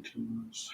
continues.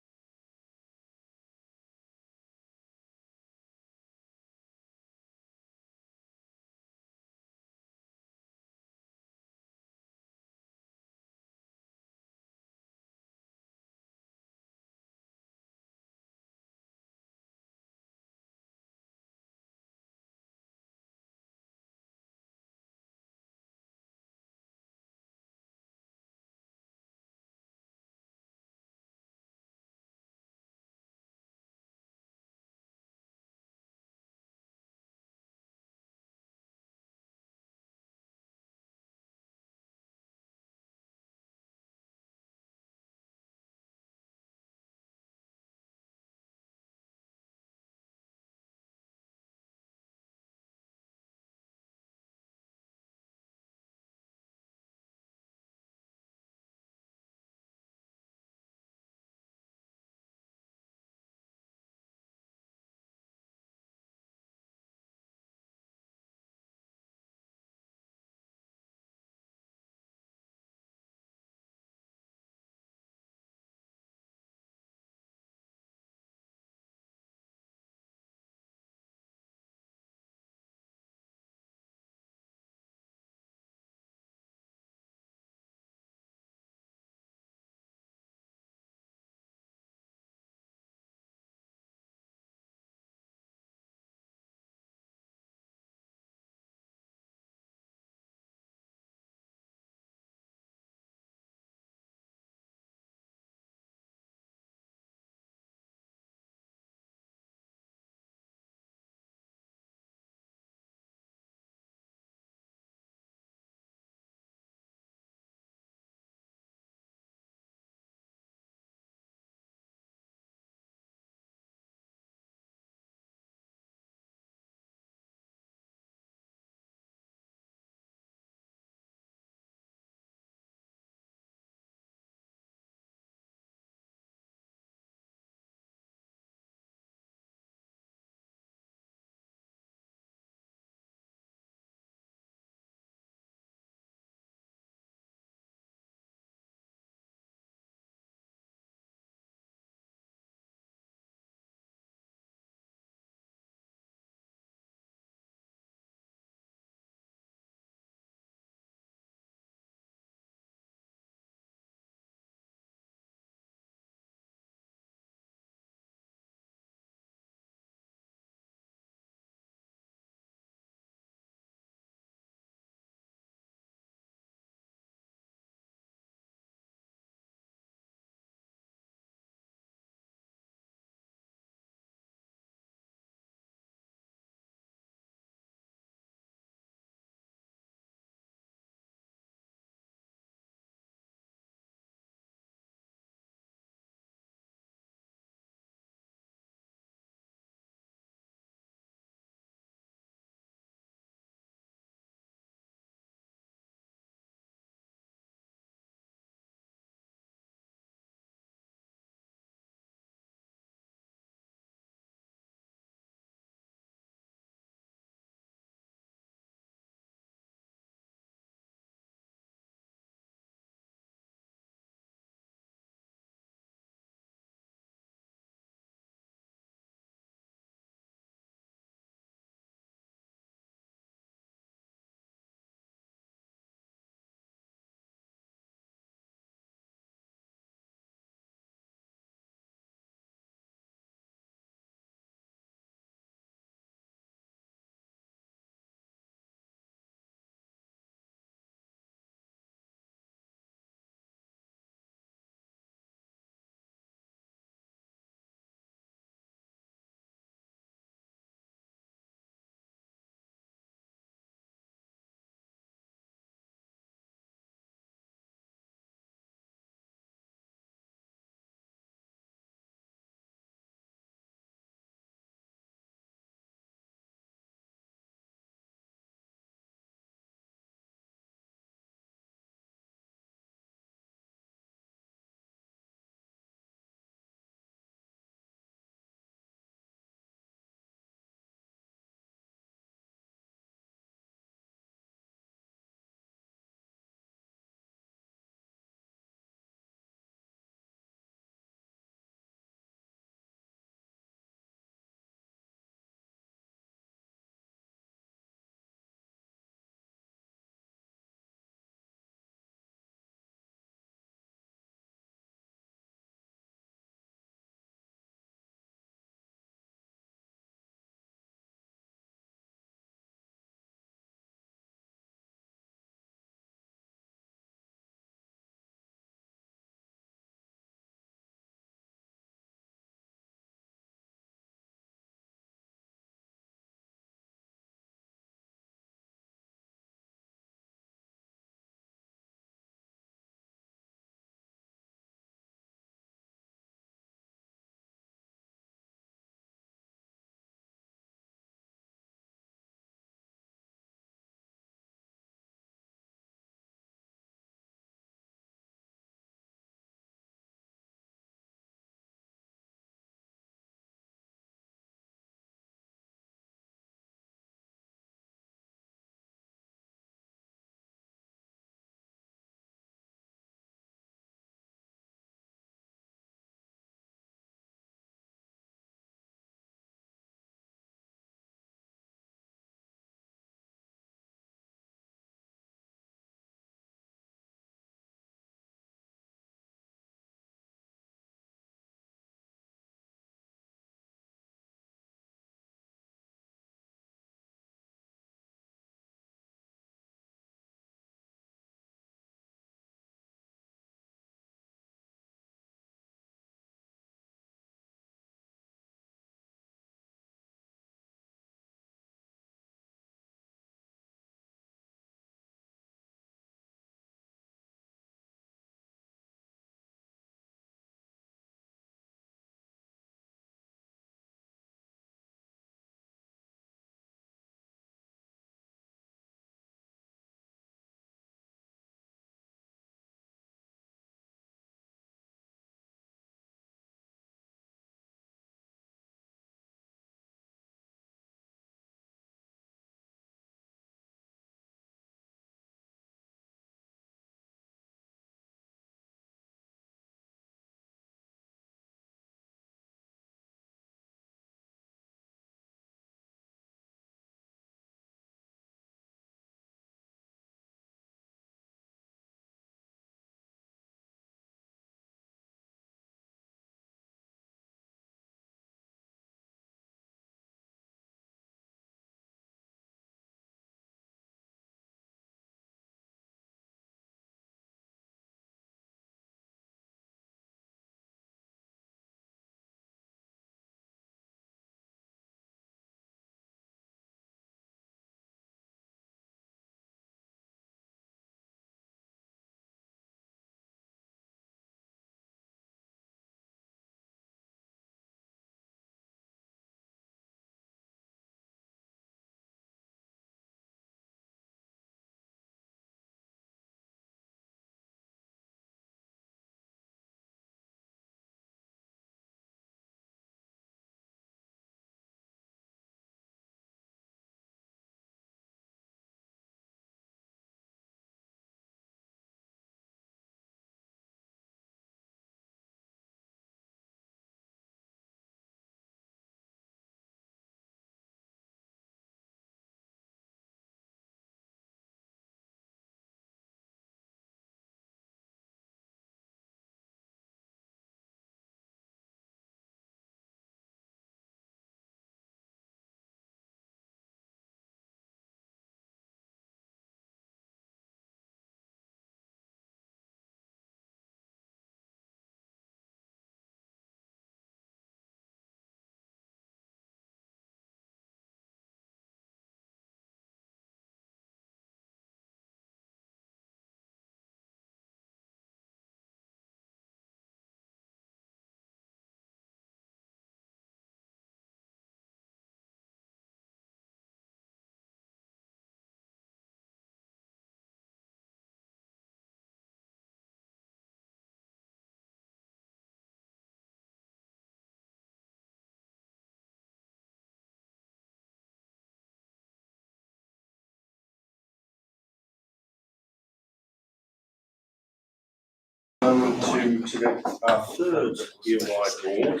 To get our third IAWAI board.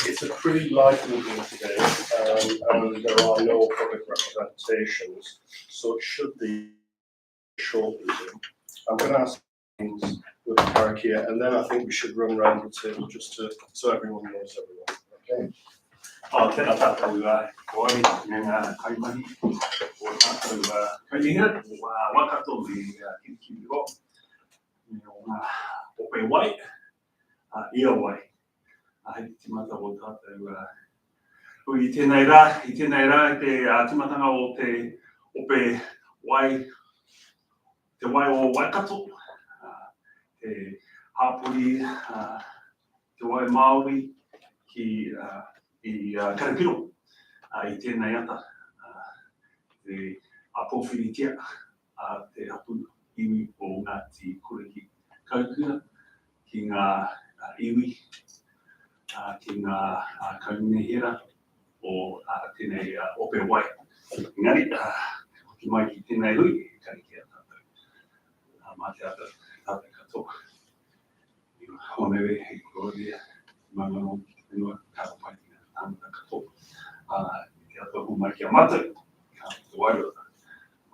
It's a pretty lively meeting today, and there are no public representations, so it should be a short meeting. I'm going to ask things with Carrick here, and then I think we should run around the table just to so everyone knows everyone. Okay. Tēnā tātou koe ngā kaimahi o tātou kainga o wakato me kirikiri ro me o ngā ope wai, IAWAI. Hei te timata o tātou hui I tēnei rā te timatanga o te ope wai, te wai o Waikato, te hapuri, te wai Māori ki I Karapiro, I tēnei ata, te apowhiritia, te hapu iwi o ngā ti koreki kaukura, ki ngā iwi, ki ngā kaunehera o tēnei ope wai. Engari, ki mai ki tēnei hui, kariki a tātou, mā te tātou katoa. Honewe, hei kororia, mangano ki te whenua, kāpai tāmata katoa. Te atua humai ki a mātou, ka te wairota.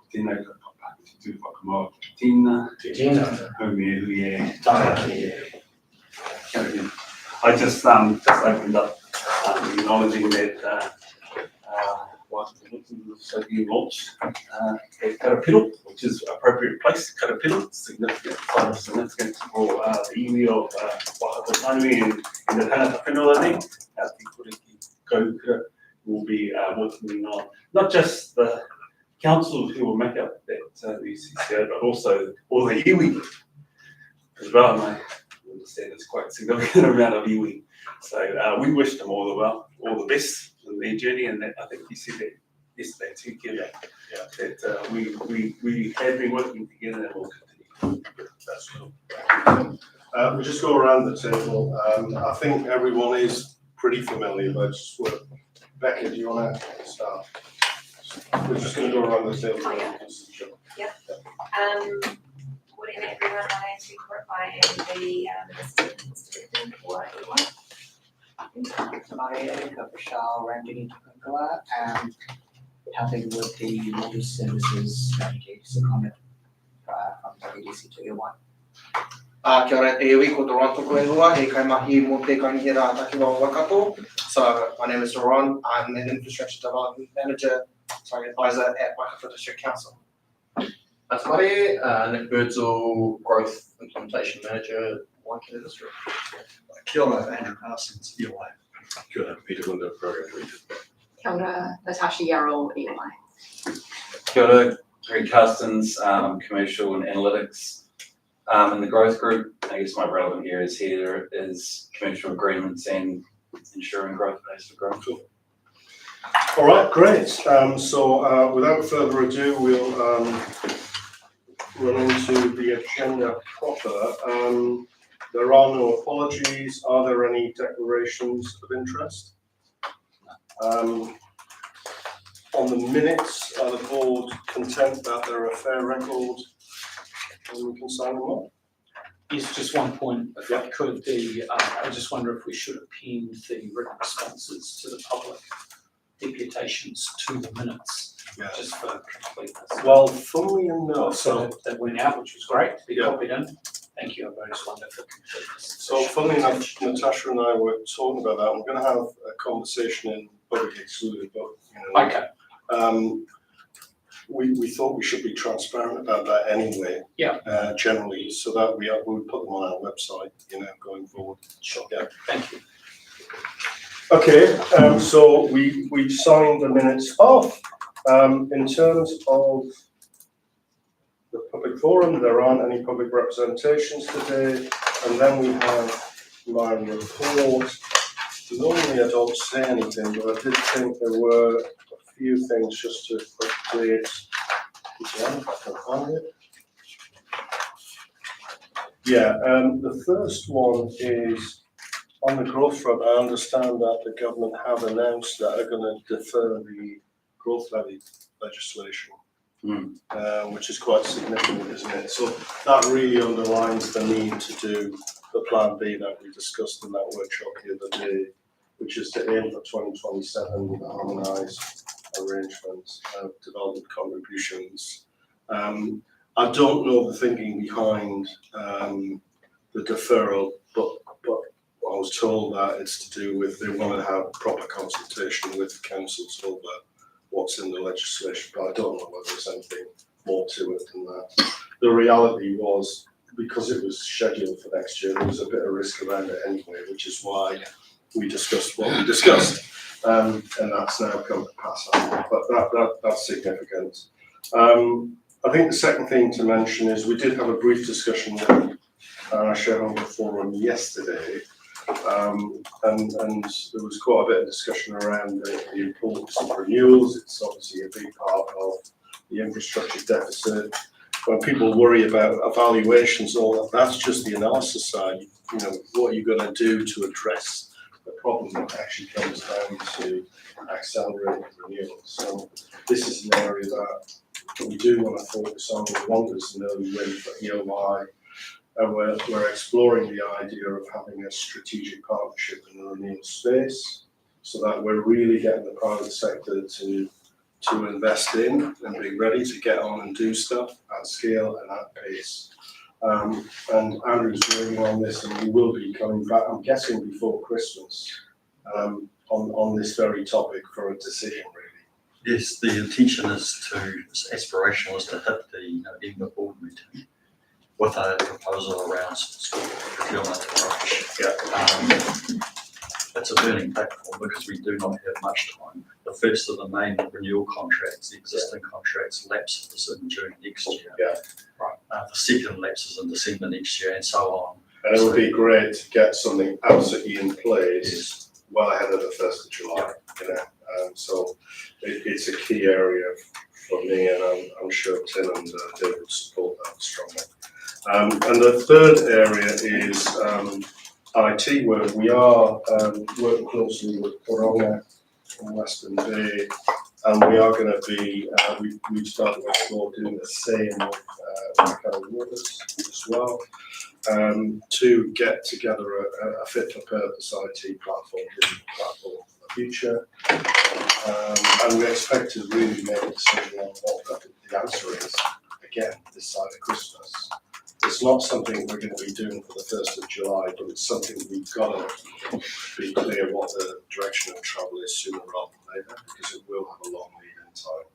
Tēnei ka papa, te tū whakamaua ki tīna. Tīna. Haume hui e. Tāki e. I just opened up acknowledging that whilst so you launched at Karapiro, which is an appropriate place, Karapiro, significant for the iwi of Waikato Tanui and the Tangata Whenua Nei. Te koreki kaukura will be working on not just the council who will make up that UCCO, but also all the iwi as well. And I understand it's quite a significant amount of iwi. So we wish them all the best in their journey, and I think you said that yesterday too, Kevin. Yeah. That we have been working together and will continue. That's cool. We'll just go around the table. I think everyone is pretty familiar, but just Becca, do you want to start? We're just going to go around the table. Oh, yeah. Yep. Good evening, everyone. My name is Victoria. I am the Assistant Director for IAWAI. I am Vishal Ranjini Tukunkala and helping with the multi-services strategy, seconded from WDC to IAWAI. Kia ora e iwi ko Toronto ko ingoa, he kaimahi mo te kanihera takiwa o Waikato. So my name is Doron. I'm an Infrastructure Development Advisor at Waikato District Council. That's Mari, Nick Birdsall, Growth Implementation Manager, Waikato District. Kia ora, Andrew Parsons, IAWAI. Kia ora, Peter Linder, Program Director. Kia ora, Natasha Yarrow, IAWAI. Kia ora, Greg Carstens, Commercial and Analytics. In the growth group, I guess my relevant areas here is commercial agreements and ensuring growth based growth. All right, great. So without further ado, we'll run into the agenda proper. There are no apologies. Are there any declarations of interest? On the minutes, are the board content that they're a fair record and we can sign them off? Yes, just one point, if I could, I just wonder if we should append the written responses to the public deputations to the minutes, just for completeness. Well, funnily enough, So that went out, which was great, to be Yeah. copied in. Thank you, I just wonder for completeness. so funnily enough, Natasha and I were talking about that. We're going to have a conversation in public excluded, but you know, Okay, we thought we should be transparent about that anyway. Yeah. Generally, so that we would put them on our website, going forward. sure, Yeah. thank you. Okay, so we signed the minutes off. In terms of the public forum, there aren't any public representations today, and then we have my report. Normally I don't say anything, but I did think there were a few things just to update. Again, if I can find it. Yeah, the first one is on the growth front. I understand that the government have announced that they're going to defer the growth levy legislation which is quite significant, isn't it? So that really underlines the need to do the Plan B that we discussed in that workshop the other day, which is to aim for 2027 with a harmonised arrangement of development contributions. I don't know the thinking behind the deferral, but I was told that it's to do with they want to have proper consultation with councils over what's in the legislation, but I don't know whether there's anything more to it than that. The reality was, because it was scheduled for next year, there was a bit of risk around it anyway, which is why we discussed what we discussed. And that's now come to pass, but that's significant. I think the second thing to mention is we did have a brief discussion with our shareholder forum yesterday, and there was quite a bit of discussion around the importance of renewals. It's obviously a big part of the infrastructure deficit. When people worry about evaluations, all that, that's just the analysis side. You know, what are you going to do to address the problem that actually comes down to accelerating renewals? So this is an area that we do want to focus on. We want as an early win for IAWAI. And we're exploring the idea of having a strategic partnership in the renewable space, so that we're really getting the private sector to invest in and be ready to get on and do stuff at scale and at pace. And Andrew's working on this, and we will be coming back, I'm guessing before Christmas, on this very topic for a decision, really. Yes, the intention is it's aspirational, is to hit the November board meeting with a proposal around some sort of procurement approach. Yeah. It's a burning platform because we do not have much time. The first of the main renewal contracts, the existing contracts, lapses in June next year. Yeah. Right. The second lapses in December next year, and so on. And it would be great to get something absolutely in place well ahead of the 1st of July. You know, so it's a key area for me, and I'm sure Tim and David would support that strongly. And the third area is IT, where we are working closely with Taronga in Western Bay, and we are going to be, we've started to explore doing the same with Macau Waters as well, to get together a fit-for-purpose IT platform, digital platform for the future. And we expect to really make a decision on what the answer is, again, this side of Christmas. It's not something we're going to be doing for the 1st of July, but it's something we've got to be clear what the direction of travel is sooner rather than later, because it will have a long lead-in time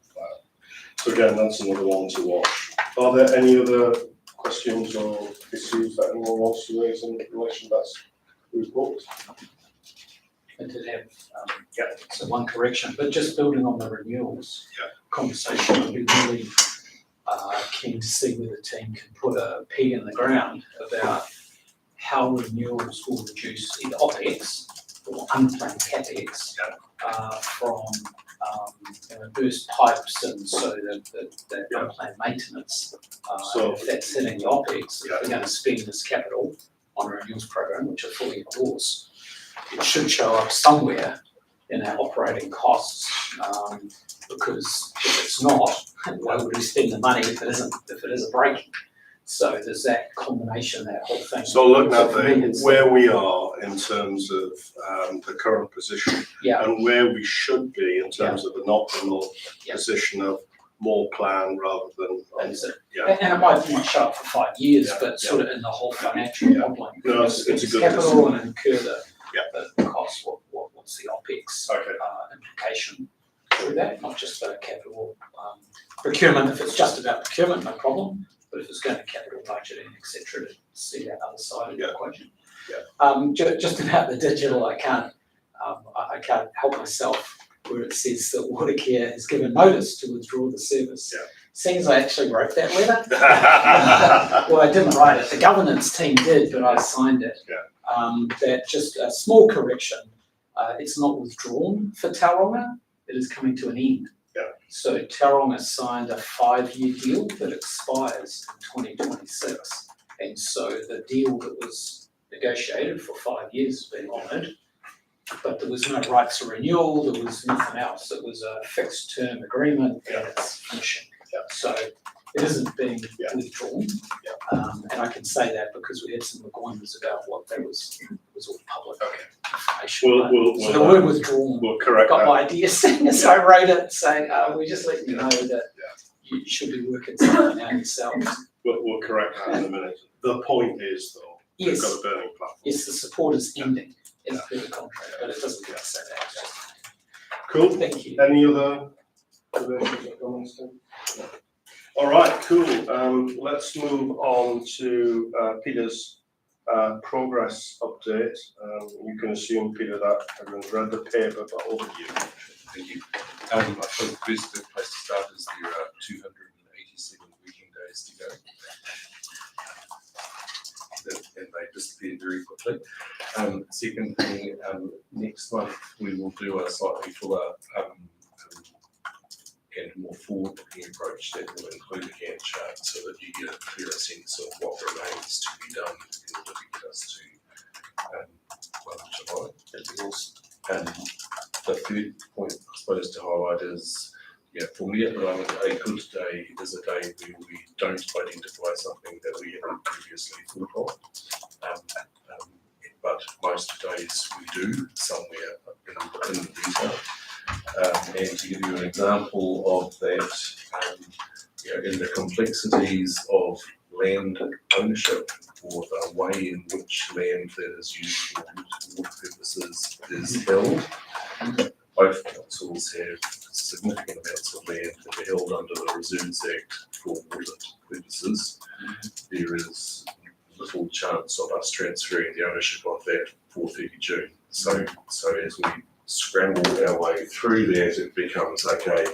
for that. So again, that's another one to watch. Are there any other questions or issues that anyone wants to raise in relation to that report? I did have, so one correction, but just building on the renewals conversation, I'd be really keen to see whether the team can put a peg in the ground about how renewals will reduce either OPEX or unplanned CAPEX from burst pipes, and so that unplanned maintenance. So if that's hitting the OPEX, if we're going to spend this capital on a renewals program, which I fully endorse, it should show up somewhere in our operating costs, because if it's not, why would we spend the money if it isn't breaking? So there's that combination, that whole thing. So looking at where we are in terms of the current position, and where we should be in terms of an optimal position of more plan rather than And it might not show up for 5 years, but sort of in the whole financial modelling. No, it's a good capital and incur the cost. What's the OPEX implication through that? Not just the capital procurement. If it's just about procurement, no problem. But if it's going to capital budgeting, etc., to see that other side of the equation. Just about the digital, I can't help myself where it says that Watercare has given notice to withdraw the service. Seems I actually wrote that letter. Well, I didn't write it. The governance team did, but I signed it. That just a small correction. It's not withdrawn for Taronga. It is coming to an end. So Taronga signed a 5-year deal that expires in 2026, and so the deal that was negotiated for 5 years has been honoured, but the there was no right to renewal, there was nothing else. It was a fixed term agreement and it's finishing. So it isn't being withdrawn. And I can say that because we had some requirements about what that was all public information. So the word withdrawn We'll correct got that. my idea as soon as I wrote it, saying, we just let you know that you should be working something out yourselves. We'll correct that in a minute. The point is though, we've Yes. got a burning platform. Yes, the support is ending as per the contract, but it doesn't say that. Cool. Thank you. Any other observations or comments? Tim? No. All right, cool. Let's move on to Peter's progress update. You can assume, Peter, that everyone's read the paper, but over to you. Thank you. I think the best place to start is there are 287 working days to go. And they disappear very quickly. Second thing, next month we will do a slightly fuller and more forward-looking approach that will include a Gantt chart so that you get a clearer sense of what remains to be done in order to get us to 1 July. The third point I suppose to highlight is, for me at the moment, a good day is a day where we don't identify something that we haven't previously thought of. But most days we do somewhere in the detail. And to give you an example of that, in the complexities of land ownership or the way in which land that is used for water purposes is held, both councils have significant amounts of land that are held under the Reserves Act for water purposes. There is little chance of us transferring the ownership of that for 30 June. So as we scramble our way through that, it becomes, okay,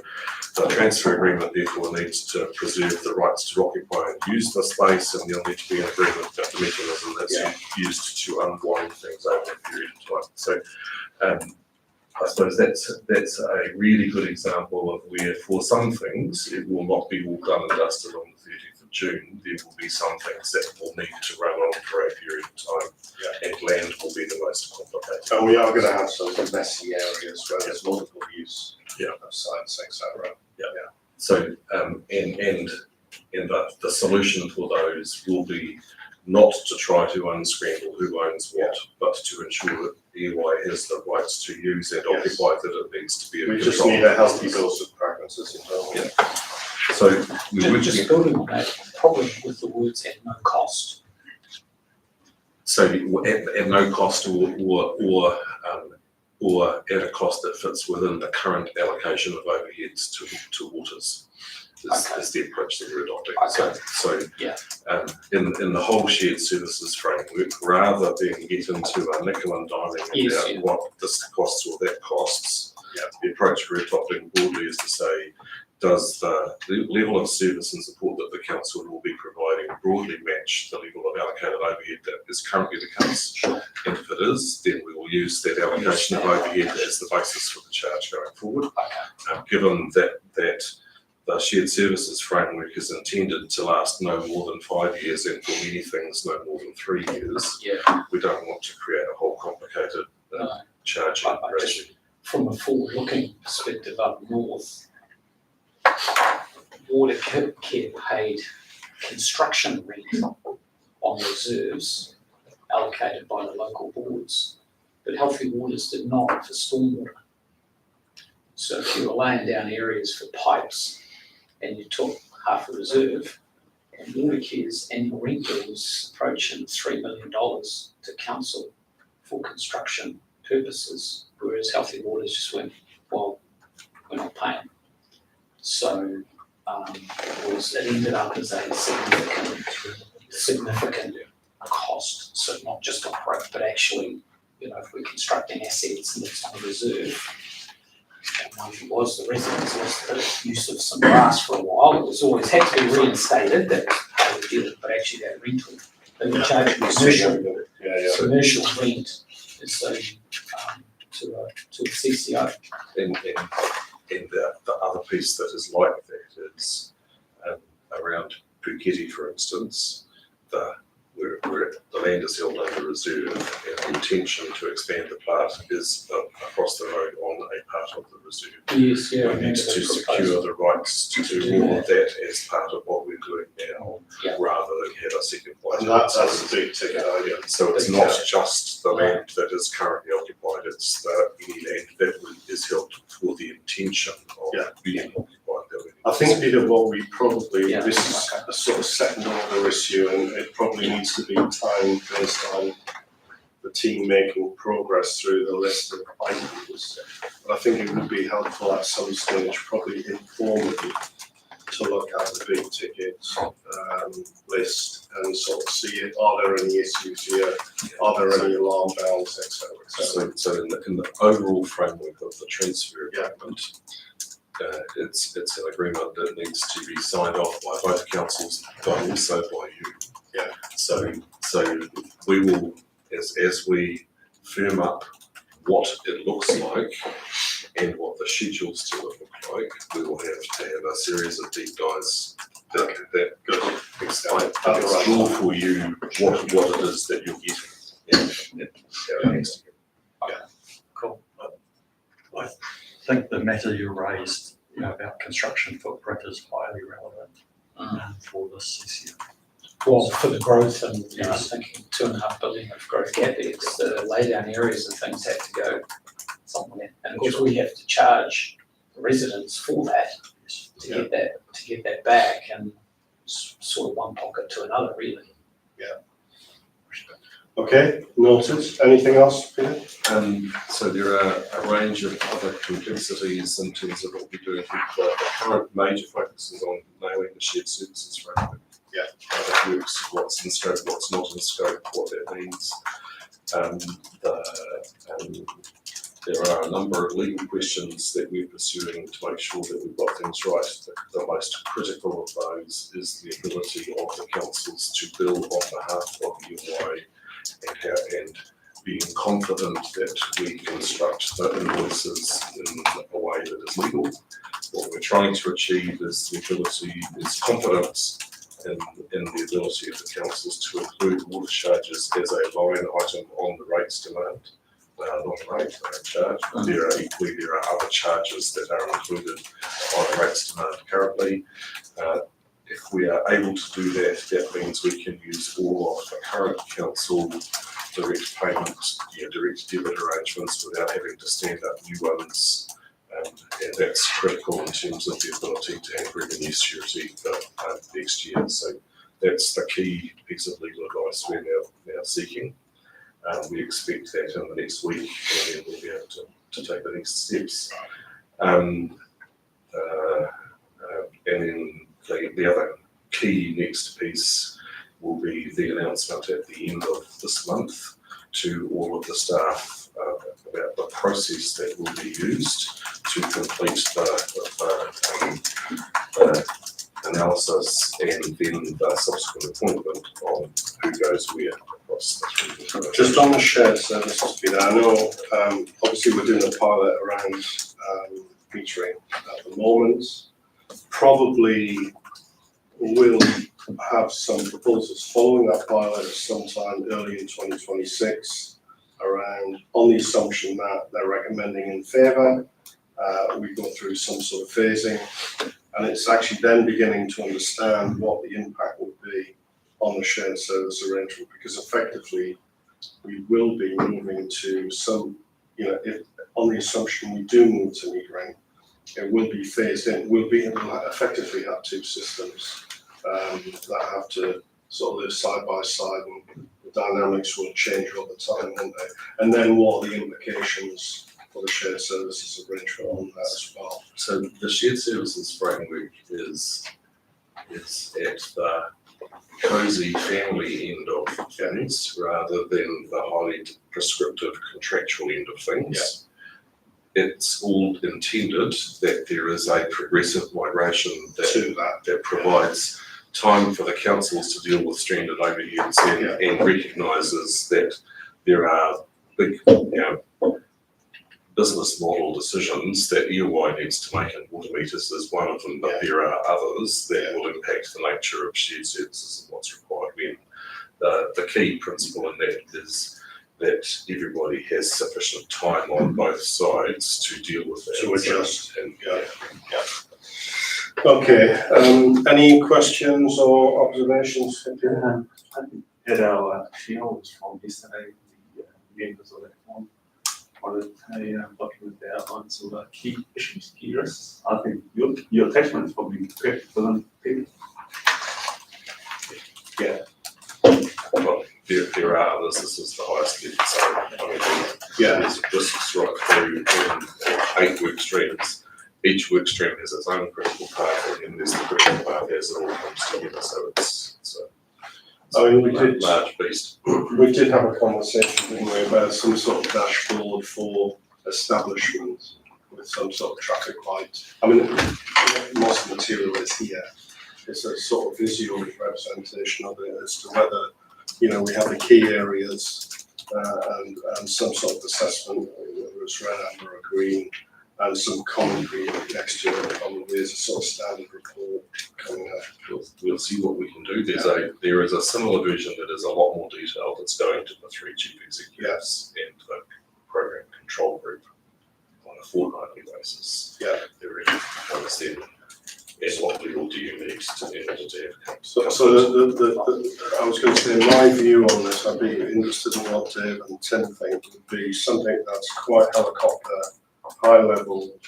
the transfer agreement therefore needs to preserve the rights to occupy and use the space, and there'll need to be an agreement about the mechanism that's used to unwind things over a period of time. So I suppose that's a really good example of where, for some things, it will not be all done and dusted on the 30th of June. There will be some things that will need to run on for a period of time, and land will be the most complicated. And we are going to have some messy areas where there's multiple use of sites, etc. So, and the solution for those will be not to try to unscramble who owns what, but to ensure that IAWAI has the rights to use and occupy that it needs to be in We control. just need a healthy dose of pragmatism. So we Just building on that, probably with the words at no cost. So at no cost or at a cost that fits within the current allocation of overheads to waters is the approach that we're adopting. So in the whole shared services framework, rather than get into a nickel and diming about what this costs or that costs, the approach we're adopting broadly is to say, does the level of service and support that the council will be providing broadly match the level of allocated overhead that is currently the case? Sure. And if it is, then we will use that allocation of overhead as the basis for the charge going forward. Given that the shared services framework is intended to last no more than 5 years, and for many things no more than 3 years, we don't want to create a whole complicated charging regime. From a forward-looking perspective up north, Water Care paid construction rent on reserves allocated by the local boards, but Healthy Waters did not for stormwater. So if you were laying down areas for pipes and you took half a reserve, and Water Care's annual rent bill was approaching $3 million to council for construction purposes, whereas Healthy Waters just went, well, we're not paying. So it ended up as a significant cost. So not just operate, but actually, if we're constructing assets and it's on a reserve, and one of it was the residence was the use of some grass for a while. It was always had to be reinstated. That was how we did it, but actually that rental, they were charging commercial rent is to a CCO. And the other piece that is like that is around Puketi, for instance, the where the land is held under reserve, and the intention to expand the plant is across the road on a part of the reserve. Yes, yeah. I We need remember to the secure proposal. the rights to do all of that as part of what we're doing now, Yeah. rather than have a second bite. And that's a big ticket item. So it's not just the land that is currently occupied, it's any land that is held for the intention of being occupied. I think, Peter, what we probably, Yeah. this is a sort of second order issue, and it probably needs to be timed based on the team making progress through the list of items. But I think it would be helpful at some stage, probably informally, to look at the big ticket list and sort of see it. Are there any issues here? Are there any alarm bells, et cetera, et cetera? So in the overall framework of the transfer Yeah. agreement, it's an agreement that needs to be signed off by both councils, but also by you. Yeah. So we will, as we firm up what it looks like and what the schedules to it look like, we will have to have a series of deep dives that explore for you what it is that you're getting and how it has to go. Cool. I think the matter you raised, about construction footprint is highly relevant for this issue. Well, for the growth and, I Yes. was thinking 2.5 billion of growth CapEx, the laydown areas and things have to go somewhere. And of course, we have to charge the residents for that, to get that back, and sort of one pocket to another, really. Okay, noted. Anything else, Peter? So there are a range of other complexities in terms of what we're doing. The current major focus is on nailing the shared services framework. How that works, what's in scope, what's not in scope, what that means. There are a number of legal questions that we're pursuing to make sure that we've got things right. The most critical of those is the ability of the councils to bill on behalf of IAWAI and being confident that we construct the invoices in a way that is legal. What we're trying to achieve is confidence in the ability of the councils to include water charges as a line item on the rates demand. They are not a rate, they are a charge. There are other charges that are included on rates demand currently. If we are able to do that, that means we can use all of the current council direct payment, direct debit arrangements without having to stand up new ones. And that's critical in terms of the ability to have revenue security for next year. So that's the key piece of legal advice we're now seeking. We expect that in the next week, and then we'll be able to take the next steps. And then the other key next piece will be the announcement at the end of this month to all of the staff about the process that will be used to complete the analysis and then the subsequent appointment on who goes where across the. Just on the shared services, Peter, I know obviously we're doing a pilot around metering at the moment. Probably will have some proposals following that pilot sometime early in 2026 around, on the assumption that they're recommending in favour. We go through some sort of phasing, and it's actually then beginning to understand what the impact will be on the shared service arrangement, because effectively we will be moving to some, if on the assumption we do move to metering, it will be phased in. We'll effectively have two systems that have to sort of live side by side, and the dynamics will change over time, won't they? And then what are the implications for the shared services arrangement on that as well? So the shared services framework is at the cosy family end of things rather than the highly prescriptive contractual end of things. It's all intended that there is a progressive migration that provides time for the councils to deal with stranded overheads and recognises that there are big business model decisions that IAWAI needs to make, and water meters is one of them, but there are others that will impact the nature of shared services and what's required when. the key principle in that is that everybody has sufficient time on both sides to deal with that. To adjust. And, Okay, any questions or observations? At our shareholders from yesterday, the members of that forum wanted a document that outlines all the key issues, key risks. I think your attachment is probably perfect for them. yeah. Well, there are others, this is the highest level, so, I mean, Yeah. this is right through in 8 work streams. Each work stream has its own critical path, and there's the critical path as it all comes together, so it's I mean, we a did- large beast. We did have a conversation, didn't we, about some sort of dashboard for establishments with some sort of traffic light. I mean, most of the material is here. It's a sort of visual representation of it as to whether, you know, we have the key areas and some sort of assessment, whether it's red, amber or green, and some commentary next to it, probably as a sort of standard report coming out. We'll see what we can do. There is a similar version that is a lot more detailed. It's going to the 3 chief executives and the program control group on a fortnightly basis. Yeah. They're ready to understand and what legal do you need in order to have. So I was going to say, my view on this, I'd be interested in what Dave and Tim think, would be something that's quite helicopter, high level,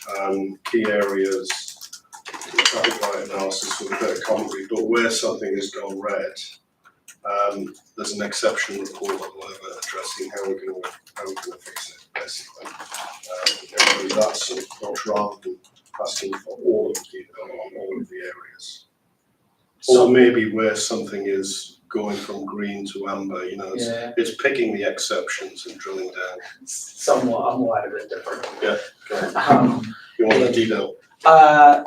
key areas, traffic light analysis with a bit of commentary, but where something has gone red, there's an exception report or whatever addressing how we're going to fix it, basically. That's an approach rather than asking for all of the detail on all of the areas. Or maybe where something is going from green to amber, you know, it's picking the exceptions and drilling down. Somewhat, I'm a bit different. Yeah, okay. You want the detail? Not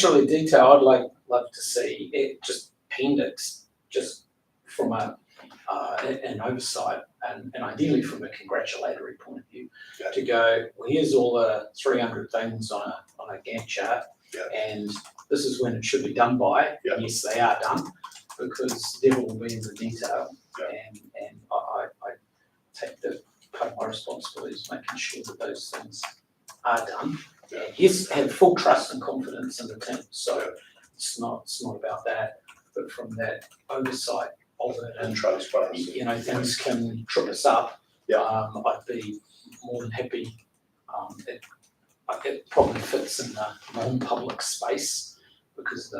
really detail, I'd love to see it just appendix, just from an oversight and ideally from a congratulatory point of view. Yeah. To go, well, here's all the 300 things on a Gantt chart. Yeah. And this is when it should be done by. Yeah. Yes, they are done, because devil will be in the detail. Yeah. And I take the part of my responsibility is making sure that those things are done. Yeah. And yes, have full trust and confidence in the team, so it's not about that, but from that oversight of it And and, transparency. you know, things can trip us up. Yeah. I'd be more than happy, it probably fits in the non-public space because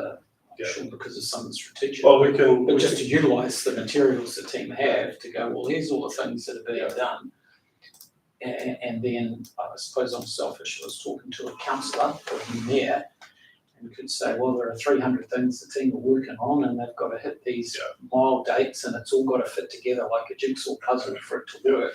because of some of the strategic. Well, we can. But just to utilise the materials the team have to go, well, here's all the things that are being done. And then I suppose I'm selfish, I was talking to a councillor or a mayor, and we could say, well, there are 300 things the team are working on and they've got to hit these mile dates and it's all got to fit together like a jigsaw puzzle for it to work.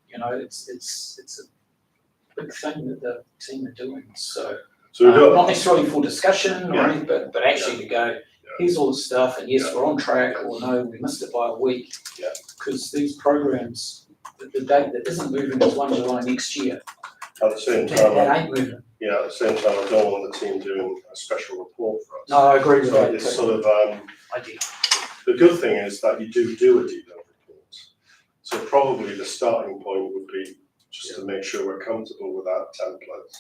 You know, it's a big thing that the team are doing, so So we don't. not necessarily for discussion or Yeah. anything, but actually to go, here's all the stuff, and yes, we're on track, or no, we missed it by a week. Yeah. Because these programs, the date that isn't moving is 1 July next year. At the same That time, ain't moving. yeah, at the same time, I don't want the team doing a special report for us. No, I agree with So that it's too. sort of, I do. the good thing is that you do a detailed report. So probably the starting point would be just to make sure we're comfortable with that template.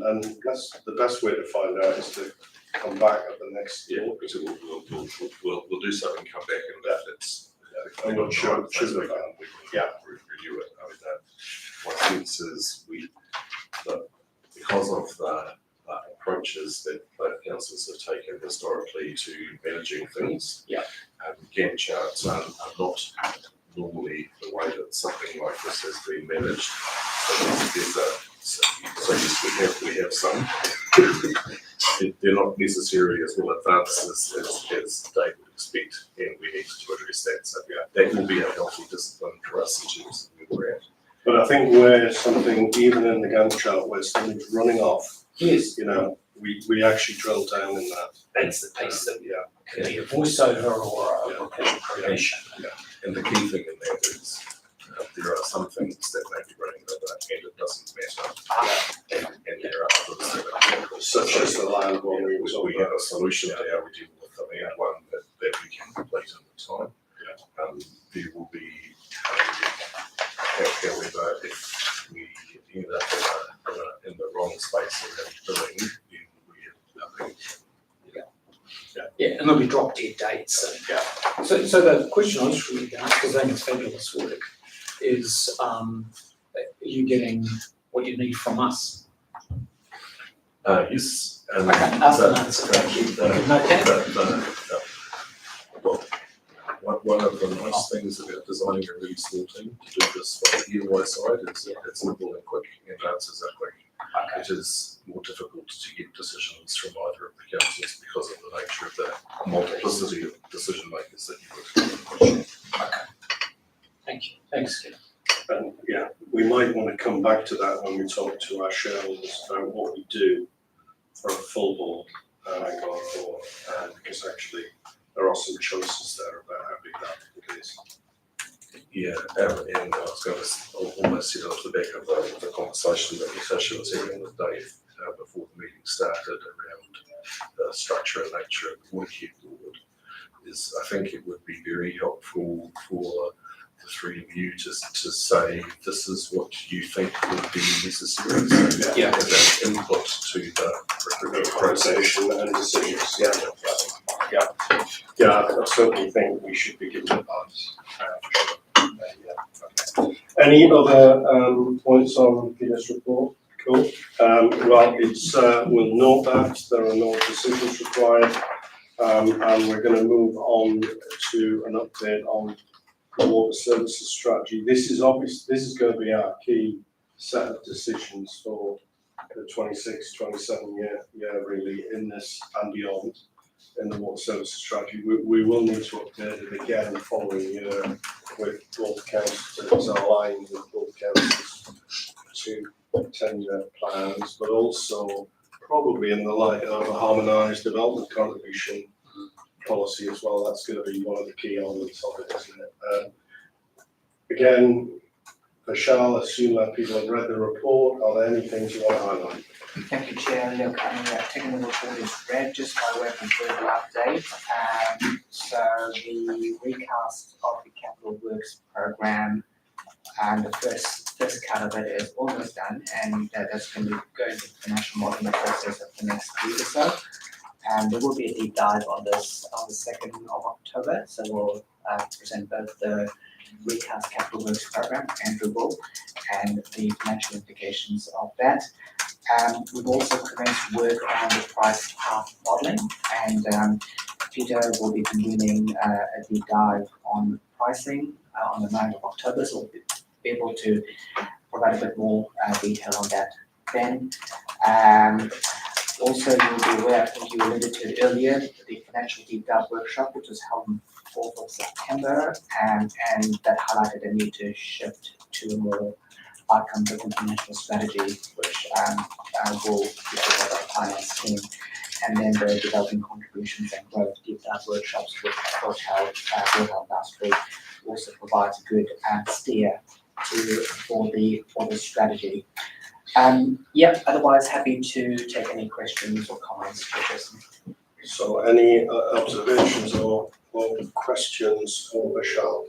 And that's the best way to find out is to come back at the next. Yeah, so we'll do something, come back and that it's. I'm not sure, We can Yeah. review it. I mean, my sense is because of the approaches that both councils have taken historically to managing things. Yeah. Gantt charts are not normally the way that something like this has been managed. So yes, we have some. They're not necessarily as well advanced as they would expect, and we need to address that. So that will be a healthy discipline for us in terms of where we're at. But I think where something, even in the Gantt chart, where something's running off, Yes, you know, we actually drill down in that. that's the piece that Yeah. could be a voiceover or a report creation. And the key thing in that is there are some things that may be running over and it doesn't matter. And there are others that are Such as the land one we we have a solution to how we deal with the land one that we can complete in the time. and there'll be drop dead dates. And, so the question I was really going to ask, because I think it's fabulous work, is are you getting what you need from us? Yes, and Okay, after that, so thank you. Well, one of the nice things about designing a really small team to do this from the IAWAI side is that it's simple and quick and answers are quick. Okay. It is more difficult to get decisions from either of the councils because of the nature of the multiplicity of decision makers that you would. Thank you. Thanks, Ken. And yeah, we might want to come back to that when we talk to our shareholders about what we do for a full board going forward, because actually there are some choices there about how big that is. Yeah, and I was going to almost set off the back of the conversation that Natasha was having with Dave before the meeting started around the structure and nature of the Watercare board. Is I think it would be very helpful for the three of you to say this is what you think would be necessary. So Yeah. as an input to the recruitment process. And decisions, yeah, I certainly think we should be given advice, for sure. Any other points on Peter's report? Cool. Well, it's we'll note that there are no decisions required, and we're going to move on to an update on the water services strategy. This is obvious. This is going to be our key set of decisions for the 26-27 year really in this and beyond in the water services strategy. We will need to update it again the following year with both councils aligned with both councils to 10-year plans, but also probably in the light of a harmonised development contribution policy as well. That's going to be one of the key elements of it, isn't it? Again, I shall assume that people have read the report. Are there any things you want to highlight? Thank you, Chair. Look, I mean, taking the report is read just by way of a further update. So the recast of the Capital Works program and the first cut of it is almost done, and that's going to go into the financial modelling process of the next week or so. And there will be a deep dive on this on the 2nd of October. So we'll present both the recast Capital Works program, Andrew will, and the financial implications of that. We've also commenced work on the price path modelling, and Peter will be convening a deep dive on pricing on the 9th of October, so we'll be able to provide a bit more detail on that then. Also, you'll be aware, I think you alluded to it earlier, the financial deep dive workshop, which was held on 4th of September, and that highlighted the need to shift to a more outcome-driven financial strategy, which will be prepared by the finance team. And then the developing contributions and growth deep dive workshops, which were held last week, also provides a good steer for the strategy. Otherwise happy to take any questions or comments, Chairperson. So any observations or questions for Michelle?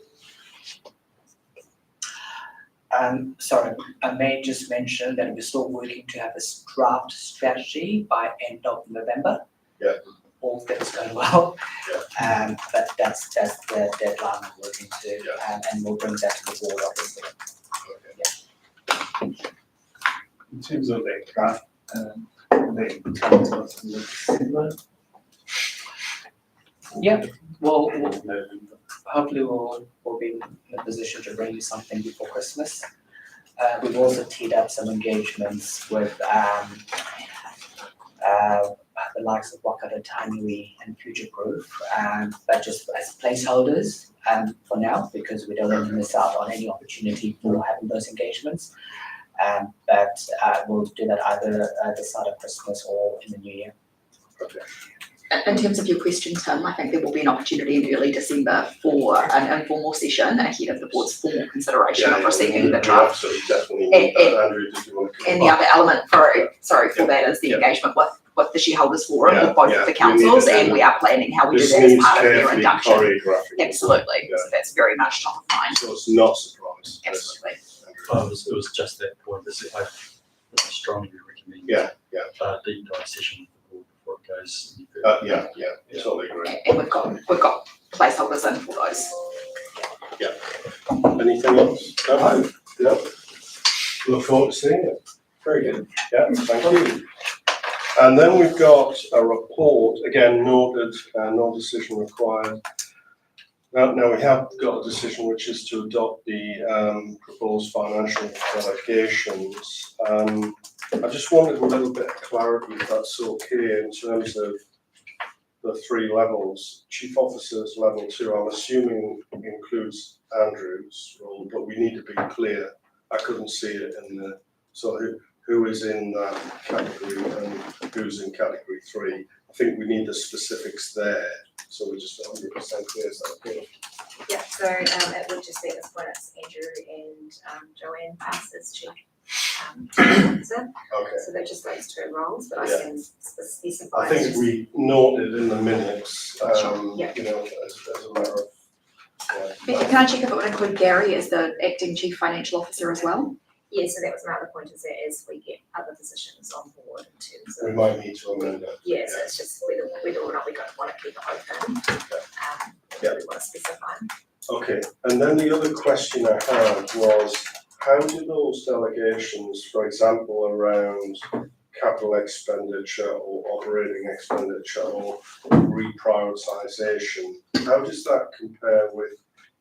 Sorry, I may just mention that we're still working to have this draft strategy by end of November. Yeah. All things going well. Yeah. But that's the deadline we're working to, and we'll bring that to the board obviously. Okay. Yeah. In terms of that draft, they come to us with similar. Yeah, well, hopefully we'll be in a position to bring you something before Christmas. We've also teed up some engagements with the likes of Waikato Tainui and Future Proof, but just as placeholders for now, because we don't want to miss out on any opportunity for having those engagements. But we'll do that either at the start of Christmas or in the new year. Okay. In terms of your question, Tim, I think there will be an opportunity in early December for an informal session ahead of the board's formal consideration of receiving the draft. Absolutely, definitely. Andrew, did you want to come And the other element for that is the engagement with the shareholders forum of both of the councils, and we are planning how we do that as part of their induction. Absolutely, so that's very much top of mind. So it's not a surprise. Absolutely. It was just that point. I strongly recommend a deep dive session with the board before it case. Yeah, totally agree. And we've got placeholders in for those. Anything else? No? Yeah. Look forward to seeing it. Very good. Yeah, thank you. And then we've got a report, again noted, no decision required. Now we have got a decision which is to adopt the proposed financial delegations. I just wanted a little bit of clarity, if that's okay, in terms of the three levels. Chief Officers level 2, I'm assuming includes Andrew's role, but we need to be clear. I couldn't see it in the, so who is in that category and who's in category 3. I think we need the specifics there, so we're just 100% clear. Is that okay? Yeah, so it would just be at this point, it's Andrew and Joanne Bass as chief officer. Okay. So they're just those two roles, but I Yeah. can specify. I think we noted in the minutes, Yeah. you know, as a matter of. Becky, can I check if it would include Gary as the acting chief financial officer as well? Yeah, so that was my other point, is that as we get other positions on board in terms We of, might need to amend that. yeah, so it's just whether or not we don't want to keep it open. Yeah. We want to specify. Okay, and then the other question I had was, how do those delegations, for example, around capital expenditure or operating expenditure or reprioritisation, how does that compare with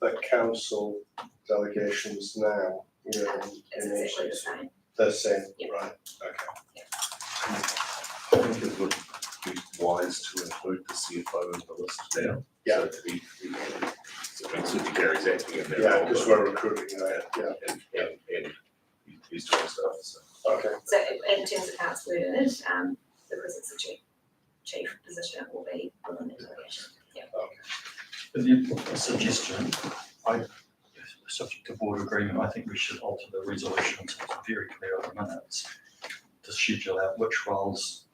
the council delegations now? You know, It's in exactly the agencies? same. The same, Yeah. right, okay. I think it would be wise to include the CFO in the list now. Yeah. So that so it certainly Gary's acting in there. Yeah, because we're recruiting, right, yeah, And he's doing stuff, so. okay. So in terms of how it's worded, because it's a chief position, it will be within the delegation. Yeah. But the suggestion, subject to board agreement, I think we should alter the resolution so it's very clear on the minutes to schedule out which roles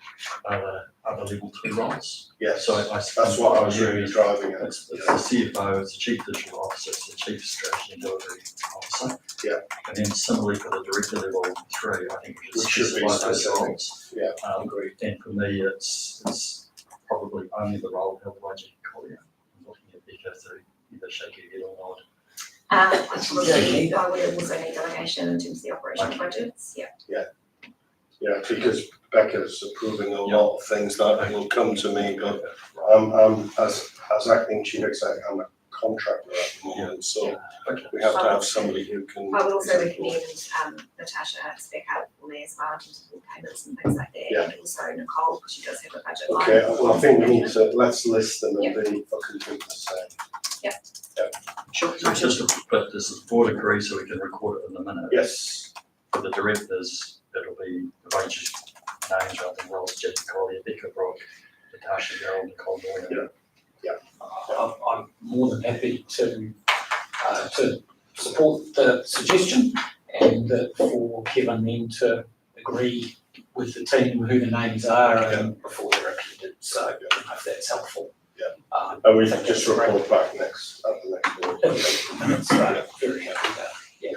are the level 2 roles. Yes, So that's what I was really driving at. It's the CFO, it's the chief digital officer, it's the chief strategy and delivery officer. Yeah. And then similarly for the director level 3, I think we We should should be specify those specific. roles. Yeah, Agreed. And for me, it's probably only the role held by Jackie Collier. I'm looking at Becca to either shake your head or nod. Absolutely, I would also need delegation in terms of the operational budgets, yeah. yeah, because Becca's approving a lot of things that will come to me, but as acting chief executive, I'm a contractor at the moment, so we have to have somebody who can. I would also recommend Natasha spec out for me as well in terms of payments and things like that, Yeah. and also Nicole, because she does have a budget line. Okay, well, I think we need to, let's list them and be for completeness sake. Sure. So it's just, but does the board agree so we can record it in the minute? Yes, For the directors, it'll be a bunch of names rather than roles, Jackie Collier, Becca Brock, Natasha Gerald, Nicole Moyer. I'm more than happy to support the suggestion and that for Kevin then to agree with the team who the names are and before they're implemented, so I don't know if that's helpful. and we can just report back at the next board. Minutes, very happy with that, yeah,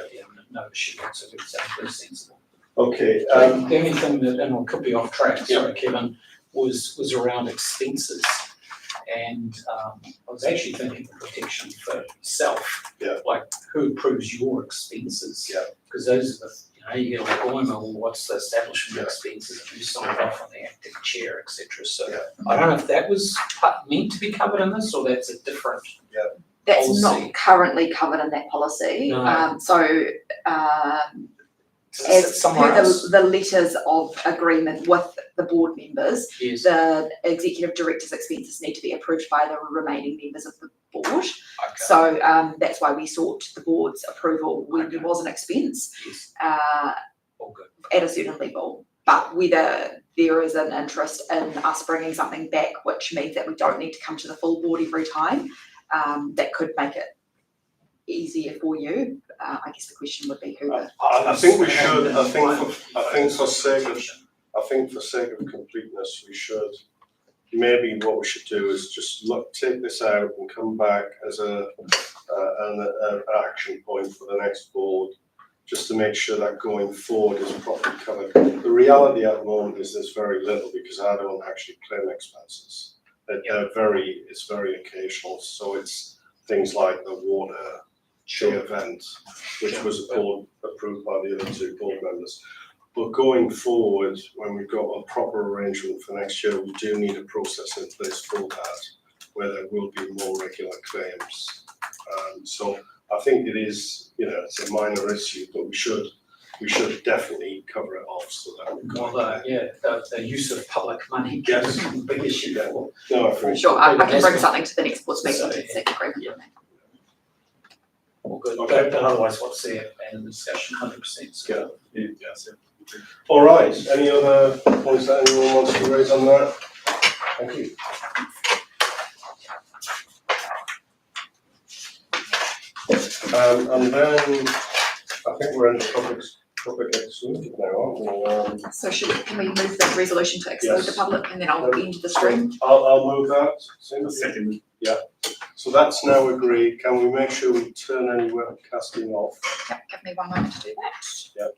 no issue whatsoever, sounds very sensible. Okay, The only thing that, and I could be off track, sorry Kevin, was around expenses. And I was actually thinking of protection for yourself. Yeah. Like who approves your expenses? Yeah. Because those are the, you get like, well, what's the establishment Yeah. expenses, and who signed off on the acting chair, et cetera. So Yeah. I don't know if that was meant to be covered in this, or that's a different. That's policy. not currently covered in that policy. No. As somewhere per else. the letters of agreement with the board members, Yes. the executive director's expenses need to be approved by the remaining members of the board. Okay. So that's why we sought the board's approval when there was an expense Yes. All good. at a certain level. But whether there is an interest in us bringing something back, which means that we don't need to come to the full board every time, that could make it easier for you. I guess the question would be who. I think we should, I think for sake of completeness, we should, maybe what we should do is just take this out and come back as an action point for the next board, just to make sure that going forward is properly covered. The reality at the moment is there's very little because I don't actually claim expenses. It's very occasional, so it's things like the water event, which was approved by the other two board members. But going forward, when we've got a proper arrangement for next year, we do need a process in place for that, where there will be more regular claims. So I think it is, it's a minor issue, but we should definitely cover it off so that we've got. Well, the use of public money is a big issue for. No, I agree. Sure, I can bring something to the next board's meeting So, to seek agreement on that. All good, Okay. but otherwise what's there and the discussion 100% Yeah. Yes, All right, any other points that anyone wants to raise on that? Thank you. And then, I think we're in the public exclusion now, aren't we? So can we move the resolution to exclude the Yes. public and then I'll end the stream? I'll move that. Cynthia? Second. So that's now agreed. Can we make sure we turn any webcasting off? Yeah, give me one moment to do that.